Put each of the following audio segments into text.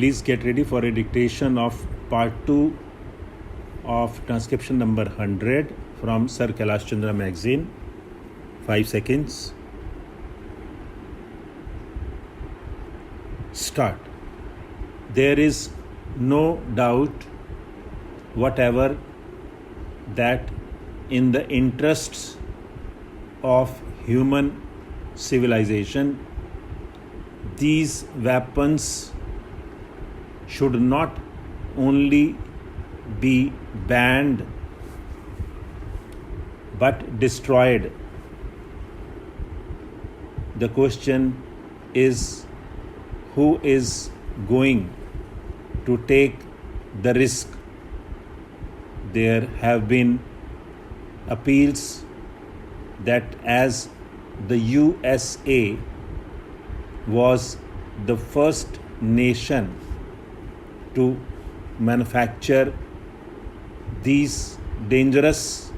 Please get ready for a dictation of part 2 of transcription number 100 from Sir Kailash Chandra magazine. 5 seconds. Start. There is no doubt whatever that in the interests of human civilization, these weapons should not only be banned but destroyed. The question is, who is going to take the risk? There have been appeals that as the USA was the first nation to manufacture these dangerous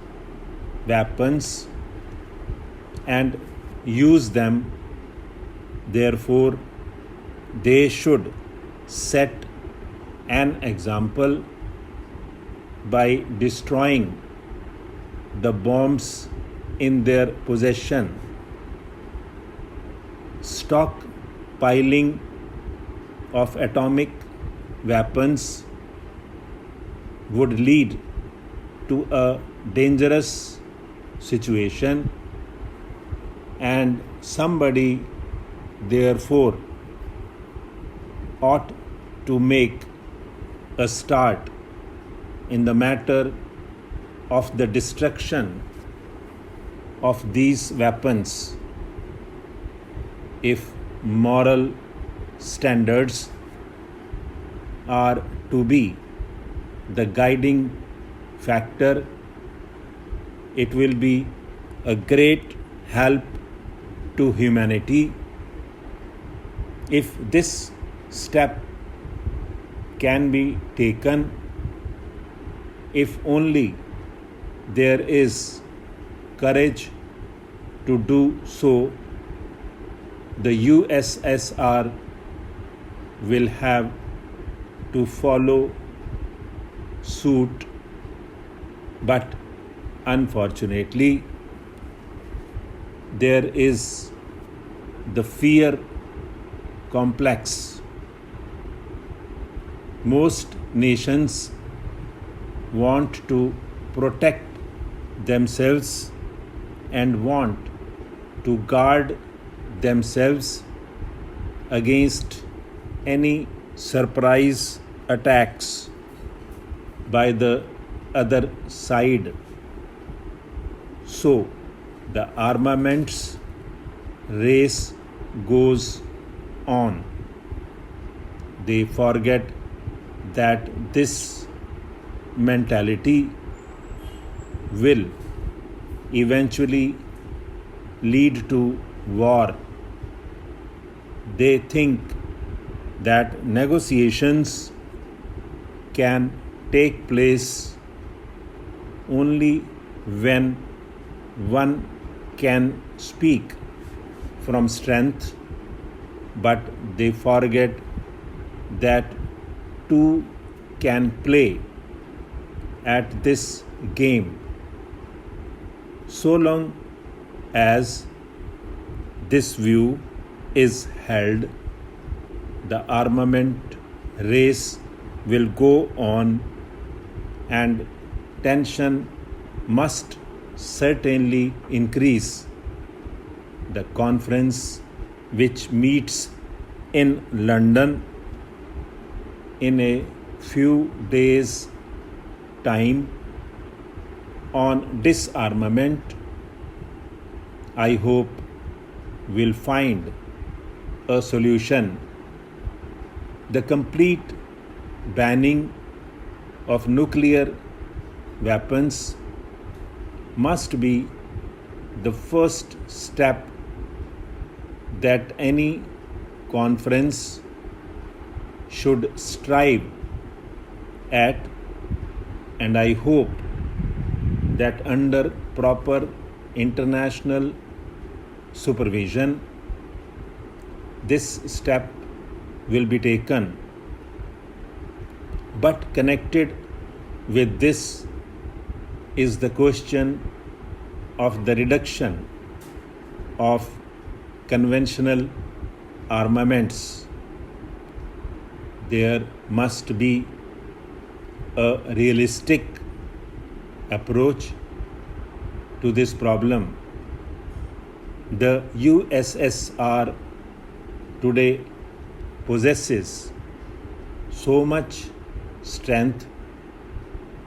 weapons and use them, therefore they should set an example by destroying the bombs in their possession. Stockpiling of atomic weapons would lead to a dangerous situation, and somebody therefore ought to make a start in the matter of the destruction of these weapons. If moral standards are to be the guiding factor, it will be a great help to humanity. If this step can be taken, if only there is courage to do so, the USSR will have to follow suit. But unfortunately, there is the fear complex. Most nations want to protect themselves and want to guard themselves against any surprise attacks by the other side. So the armaments race goes on. They forget that this mentality will eventually lead to war. They think that negotiations can take place only when one can speak from strength, but they forget that two can play at this game. So long as this view is held, the armament race will go on, and tension must certainly increase. The conference, which meets in London in a few days' time on disarmament, I hope will find a solution. The complete banning of nuclear weapons must be the first step that any conference should strive at, and I hope that under proper international supervision, this step will be taken But connected with this is the question of the reduction of conventional armaments. There must be a realistic approach to this problem. The USSR today possesses so much strength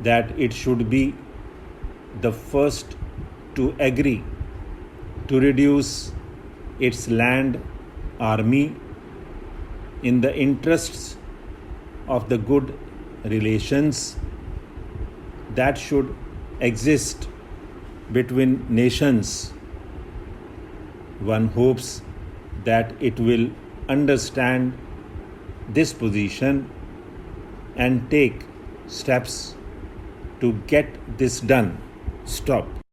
that it should be the first to agree to reduce its land army in the interests of the good relations that should exist between nations. One hopes that it will understand this position and take steps to get this done. Stop.